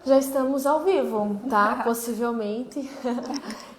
Já estamos ao vivo, tá? Possivelmente.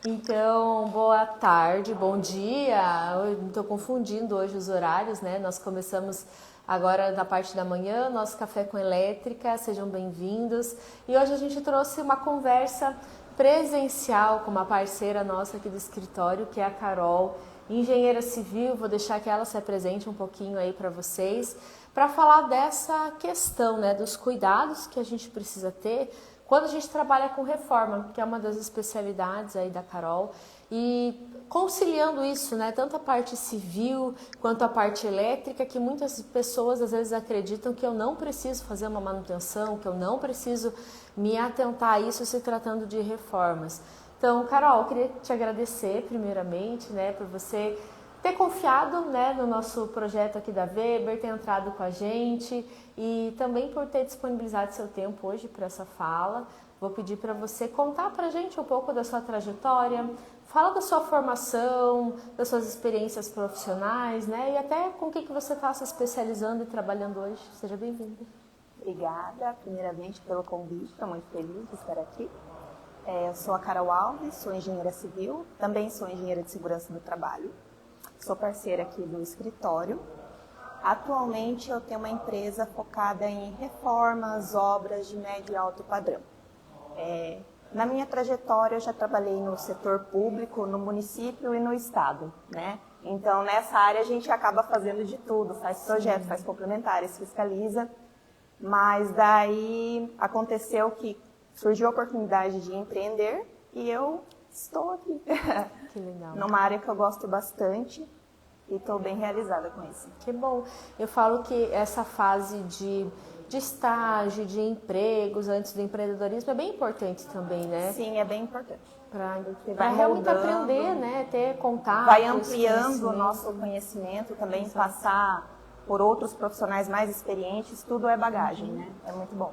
Então, boa tarde, bom dia. Eu estou confundindo hoje os horários, né? Nós começamos agora na parte da manhã, nosso Café com Elétrica, sejam bem-vindos. E hoje a gente trouxe uma conversa presencial com uma parceira nossa aqui do escritório, que é a Carol, engenheira civil. Vou deixar que ela se apresente um pouquinho aí para vocês, para falar dessa questão, né, dos cuidados que a gente precisa ter quando a gente trabalha com reforma, que é uma das especialidades aí da Carol, e conciliando isso, né, tanto a parte civil quanto a parte elétrica, que muitas pessoas às vezes acreditam que eu não preciso fazer uma manutenção, que eu não preciso me atentar a isso se tratando de reformas. Então, Carol, eu queria te agradecer primeiramente, né, por você ter confiado, né, no nosso projeto aqui da Weber, ter entrado com a gente e também por ter disponibilizado seu tempo hoje para essa fala. Vou pedir para você contar para a gente um pouco da sua trajetória, fala da sua formação, das suas experiências profissionais, né, e até com o que você está se especializando e trabalhando hoje. Seja bem-vinda. Obrigada, primeiramente, pelo convite, estou muito feliz de estar aqui. Eu sou a Carol Alves, sou engenheira civil, também sou engenheira de segurança do trabalho. Sou parceira aqui do escritório. Atualmente eu tenho uma empresa focada em reformas, obras de médio e alto padrão. Na minha trajetória eu já trabalhei no setor público, no município e no estado, né? Então nessa área a gente acaba fazendo de tudo, faz projetos, faz complementares, fiscaliza. Mas daí aconteceu que surgiu a oportunidade de empreender e eu estou aqui. Que legal. Numa área que eu gosto bastante e estou bem realizada com isso. Que bom. Eu falo que essa fase de estágio, de empregos antes do empreendedorismo é bem importante também, né? Sim, é bem importante. Para realmente aprender, né? Ter contato. Vai ampliando o nosso conhecimento também, passar por outros profissionais mais experientes, tudo é bagagem, né? É muito bom.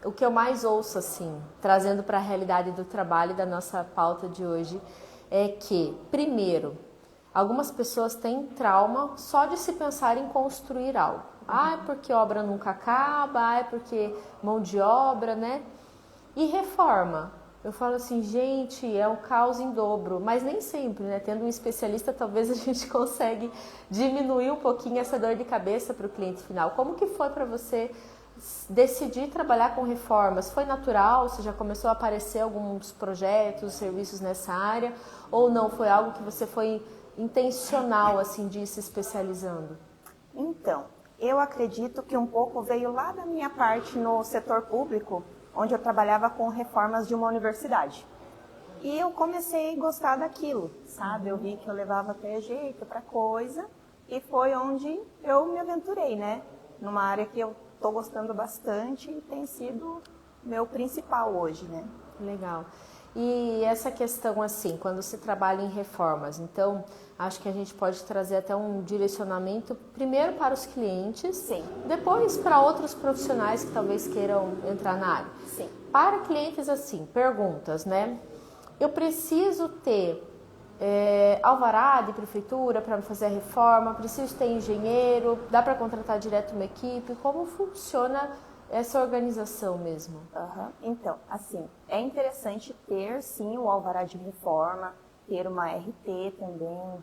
O que eu mais ouço, assim, trazendo para a realidade do trabalho da nossa pauta de hoje, é que, primeiro, algumas pessoas têm trauma só de se pensar em construir algo. Ah, é porque obra nunca acaba, é porque mão de obra, né? E reforma. Eu falo assim, gente, é um caos em dobro, mas nem sempre, né? Tendo um especialista, talvez a gente consegue diminuir um pouquinho essa dor de cabeça para o cliente final. Como que foi para você decidir trabalhar com reformas? Foi natural? Você já começou a aparecer alguns projetos, serviços nessa área? Ou não? Foi algo que você foi intencional, assim, de ir se especializando? Então, eu acredito que um pouco veio lá da minha parte no setor público, onde eu trabalhava com reformas de uma universidade. E eu comecei a gostar daquilo, sabe? Eu vi que eu levava até jeito para coisa e foi onde eu me aventurei, né? Numa área que eu estou gostando bastante e tem sido meu principal hoje, né? Legal. E essa questão, assim, quando se trabalha em reformas, então, acho que a gente pode trazer até um direcionamento, primeiro para os clientes, sim, depois para outros profissionais que talvez queiram entrar na área. Sim. Para clientes, assim, perguntas, né? Eu preciso ter alvará de prefeitura para fazer a reforma, preciso ter engenheiro, dá para contratar direto uma equipe, como funciona essa organização mesmo? Então, assim, é interessante ter sim o alvará de reforma, ter uma RT também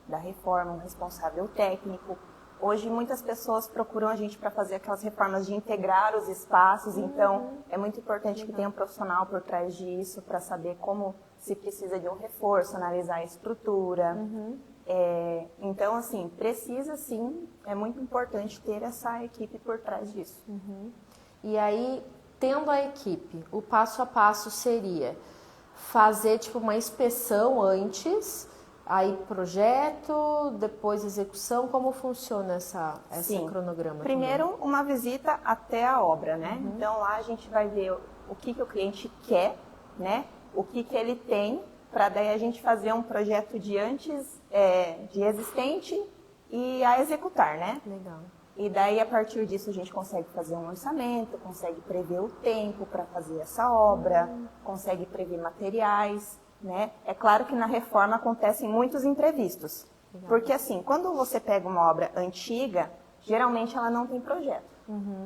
da reforma, um responsável técnico. Hoje muitas pessoas procuram a gente para fazer aquelas reformas de integrar os espaços, então é muito importante que tenha um profissional por trás disso para saber como se precisa de um reforço, analisar a estrutura. Então, assim, precisa sim, é muito importante ter essa equipe por trás disso. E aí, tendo a equipe, o passo a passo seria fazer tipo uma inspeção antes, aí projeto, depois execução. Como funciona essa cronograma? Primeiro, também? uma visita até a obra, né? Então, lá a gente vai ver o que o cliente quer, né? O que ele tem, para daí a gente fazer um projeto de existente e a executar, né? Legal. E daí, a partir disso, a gente consegue fazer um orçamento, consegue prever o tempo para fazer essa obra, consegue prever materiais, né? É claro que na reforma acontecem muitos imprevistos. Porque assim, quando você pega uma obra antiga, geralmente ela não tem projeto.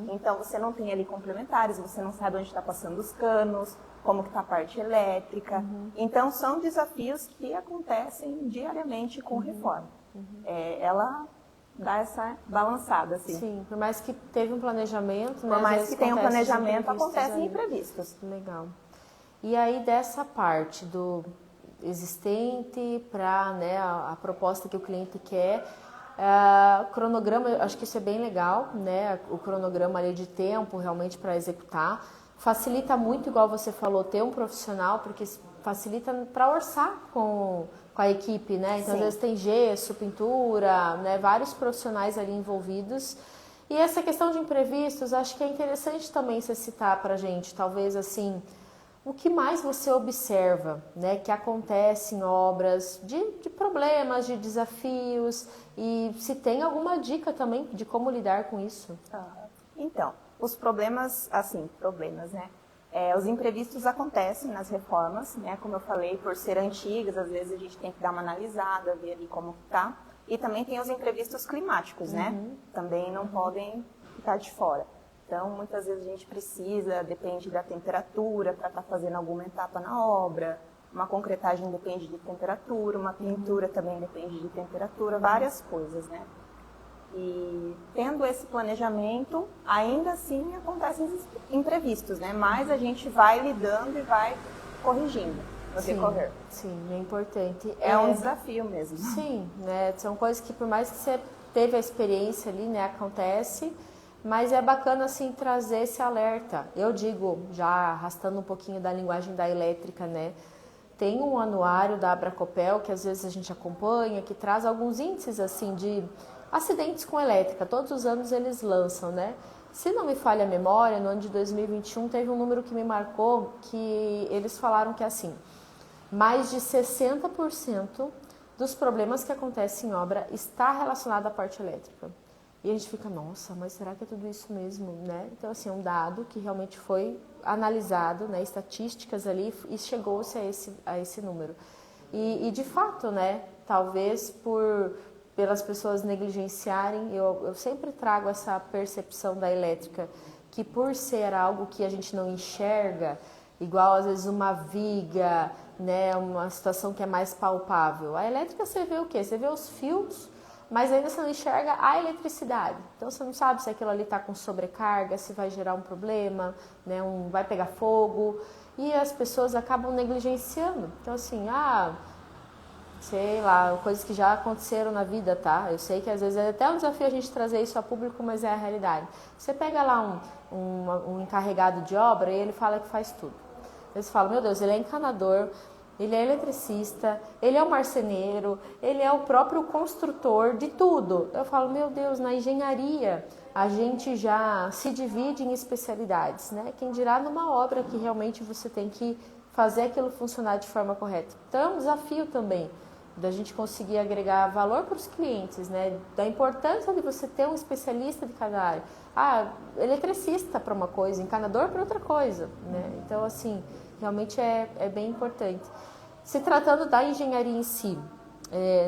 Então você não tem ali complementares, você não sabe onde está passando os canos, como que está a parte elétrica. Então são desafios que acontecem diariamente com reforma. Ela dá essa balançada, assim. Sim, por mais que teve um planejamento, né? Por mais que tenha um planejamento, acontecem ali. imprevistos. Legal. E aí dessa parte do existente para, né, a proposta que o cliente quer, cronograma, acho que isso é bem legal, né? O cronograma ali de tempo realmente para executar. Facilita muito, igual você falou, ter um profissional, porque facilita para orçar com a equipe, né? Então, às vezes tem gesso, pintura, né? Vários profissionais ali envolvidos. E essa questão de imprevistos, acho que é interessante também você citar para a gente, talvez assim, o que mais você observa, né, que acontece em obras de problemas, de desafios, e se tem alguma dica também de como lidar com isso? Então, os problemas, né? Os imprevistos acontecem nas reformas, né? Como eu falei, por ser antigas, às vezes a gente tem que dar uma analisada, ver ali como está. E também tem os imprevistos climáticos, né? Também não podem ficar de fora. Então, muitas vezes a gente precisa, depende da temperatura, para estar fazendo alguma etapa na obra. Uma concretagem depende de temperatura, uma pintura também depende de temperatura, várias coisas, né? E tendo esse planejamento, ainda assim acontecem imprevistos, né? Mas a gente vai lidando e vai corrigindo no decorrer. Sim, é importante. É um desafio mesmo. Sim, né? São coisas que por mais que você teve a experiência ali, né, acontece, mas é bacana assim trazer esse alerta. Eu digo, já arrastando um pouquinho da linguagem da elétrica, né? Tem um anuário da Abracopel que às vezes a gente acompanha, que traz alguns índices assim de acidentes com elétrica. Todos os anos eles lançam, né? Se não me falha a memória, no ano de 2021 teve um número que me marcou, que eles falaram que assim, mais de 60% dos problemas que acontecem em obra está relacionado à parte elétrica. E a gente fica, nossa, mas será que é tudo isso mesmo, né? Então, assim, é um dado que realmente foi analisado, né, estatísticas ali, e chegou-se a esse número. E de fato, né, talvez pelas pessoas negligenciarem, eu sempre trago essa percepção da elétrica, que por ser algo que a gente não enxerga, igual às vezes uma viga, né, uma situação que é mais palpável. A elétrica você vê o quê? Você vê os fios, mas ainda você não enxerga a eletricidade. Então você não sabe se aquilo ali está com sobrecarga, se vai gerar um problema, né, vai pegar fogo, e as pessoas acabam negligenciando. Então assim, sei lá, coisas que já aconteceram na vida, tá? Eu sei que às vezes é até um desafio a gente trazer isso a público, mas é a realidade. Você pega lá um encarregado de obra e ele fala que faz tudo. Eles falam, meu Deus, ele é encanador, ele é eletricista, ele é o marceneiro, ele é o próprio construtor de tudo. Eu falo, meu Deus, na engenharia a gente já se divide em especialidades, né? Quem dirá numa obra que realmente você tem que fazer aquilo funcionar de forma correta. Então é um desafio também da gente conseguir agregar valor para os clientes, né? Da importância de você ter um especialista de cada área. Eletricista para uma coisa, encanador para outra coisa, né? Então, assim, realmente é bem importante. Se tratando da engenharia em si,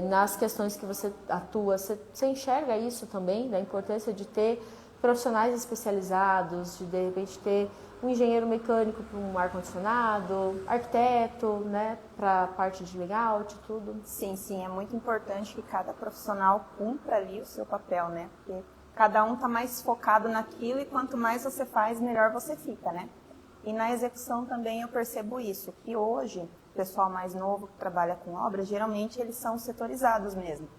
nas questões que você atua, você enxerga isso também, da importância de ter profissionais especializados, de repente ter um engenheiro mecânico para um ar-condicionado, arquiteto, né, para a parte de layout, tudo. Sim, é muito importante que cada profissional cumpra ali o seu papel, né? Porque cada um está mais focado naquilo e quanto mais você faz, melhor você fica, né? E na execução também eu percebo isso, que hoje o pessoal mais novo que trabalha com obras, geralmente eles são setorizados mesmo.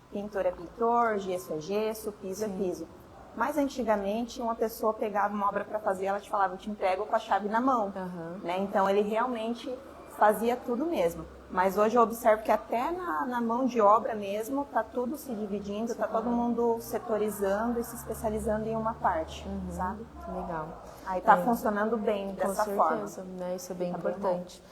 Pintor é pintor, gesso é gesso, piso é piso. Mas antigamente, uma pessoa pegava uma obra para fazer, ela te falava, eu te entrego com a chave na mão. Né? Então, ele realmente fazia tudo mesmo. Mas hoje eu observo que até na mão de obra mesmo, está tudo se dividindo, está todo mundo setorizando e se especializando em uma parte, sabe? Legal. Aí está funcionando bem dessa forma. Com certeza, né? Isso é bem importante.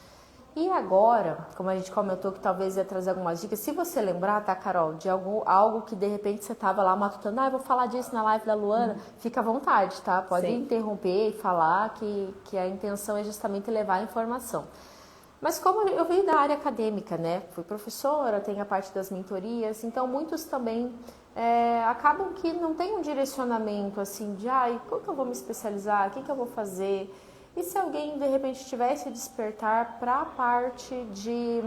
E agora, como a gente comentou que talvez ia trazer algumas dicas, se você lembrar, tá, Carol, de algo que de repente você estava lá matutando, eu vou falar disso na live da Luana, fica à vontade, tá? Pode interromper e falar que a intenção é justamente levar a informação. Mas como eu venho da área acadêmica, né? Fui professora, tenho a parte das mentorias, então muitos também acabam que não tem um direcionamento assim de, como que eu vou me especializar, o que eu vou fazer? E se alguém de repente tivesse despertar para a parte de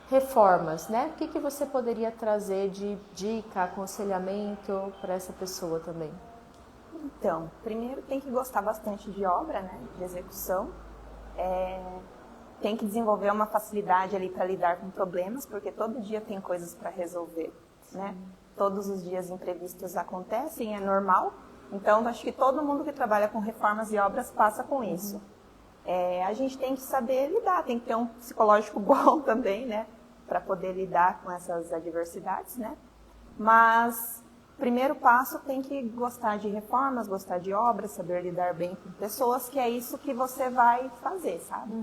reformas, né? O que você poderia trazer de dica, aconselhamento para essa pessoa também? Então, primeiro tem que gostar bastante de obra, né? De execução. Tem que desenvolver uma facilidade ali para lidar com problemas, porque todo dia tem coisas para resolver, né? Todos os dias imprevistos acontecem, é normal. Então, acho que todo mundo que trabalha com reformas e obras passa com isso. A gente tem que saber lidar, tem que ter um psicológico bom também, né? Para poder lidar com essas adversidades, né? Mas, primeiro passo, tem que gostar de reformas, gostar de obras, saber lidar bem com pessoas, que é isso que você vai fazer, sabe?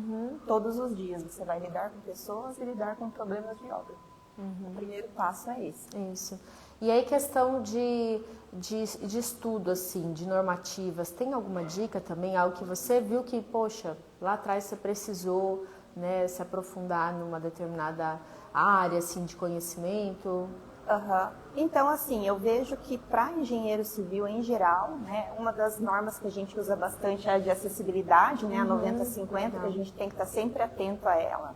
Todos os dias você vai lidar com pessoas e lidar com problemas de obra. O primeiro passo é esse. Isso. E aí, questão de estudo, assim, de normativas, tem alguma dica também? Algo que você viu que, poxa, lá atrás você precisou, né, se aprofundar numa determinada área, assim, de conhecimento? Então, assim, eu vejo que para engenheiro civil em geral, né, uma das normas que a gente usa bastante é a de acessibilidade, né, a 9050, que a gente tem que estar sempre atento a ela,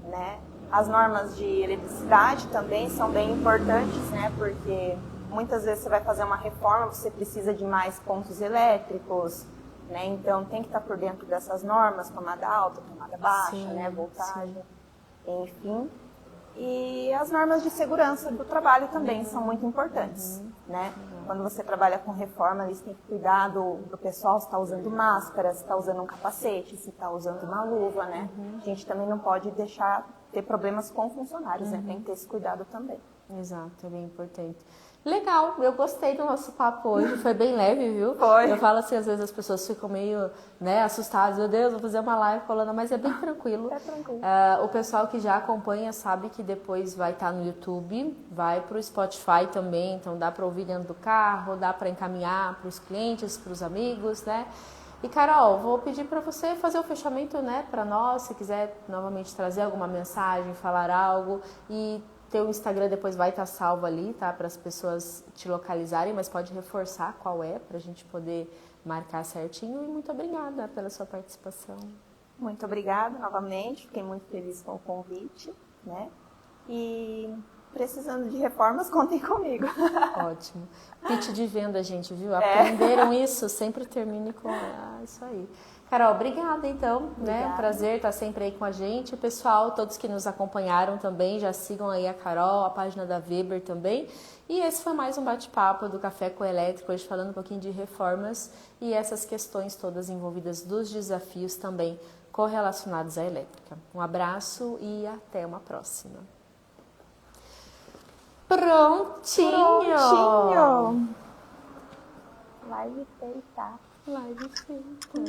né? As normas de eletricidade também são bem importantes, né, porque muitas vezes você vai fazer uma reforma, você precisa de mais pontos elétricos, né, então tem que estar por dentro dessas normas, tomada alta, tomada baixa, né, voltagem, enfim. E as normas de segurança do trabalho também são muito importantes, né? Quando você trabalha com reforma, eles têm que cuidar do pessoal se está usando máscara, se está usando um capacete, se está usando uma luva, né? A gente também não pode deixar ter problemas com funcionários, né? Tem que ter esse cuidado também. Exato, é bem importante. Legal, eu gostei do nosso papo hoje, foi bem leve, viu? Foi. Eu falo assim, às vezes as pessoas ficam meio, né, assustadas, meu Deus, vou fazer uma live colando, mas é bem tranquilo. É tranquilo. O pessoal que já acompanha sabe que depois vai estar no YouTube, vai para o Spotify também, então dá para ouvir dentro do carro, dá para encaminhar para os clientes, para os amigos, né? E Carol, vou pedir para você fazer o fechamento, né, para nós, se quiser novamente trazer alguma mensagem, falar algo, e teu Instagram depois vai estar salvo ali, tá? Para as pessoas te localizarem, mas pode reforçar qual é, para a gente poder marcar certinho. E muito obrigada pela sua participação. Muito obrigada novamente, fiquei muito feliz com o convite, né? E precisando de reformas, contem comigo. Ótimo. Pitch de venda, gente, viu? Aprenderam isso? Sempre termine com isso aí. Carol, obrigada então, né? Prazer estar sempre aí com a gente. Pessoal, todos que nos acompanharam também, já sigam aí a Carol, a página da Weber também. E esse foi mais um bate-papo do Café com Elétrico, hoje falando um pouquinho de reformas e essas questões todas envolvidas dos desafios também correlacionados à elétrica. Um abraço e até uma próxima. Prontinho! Live feita. Live feita.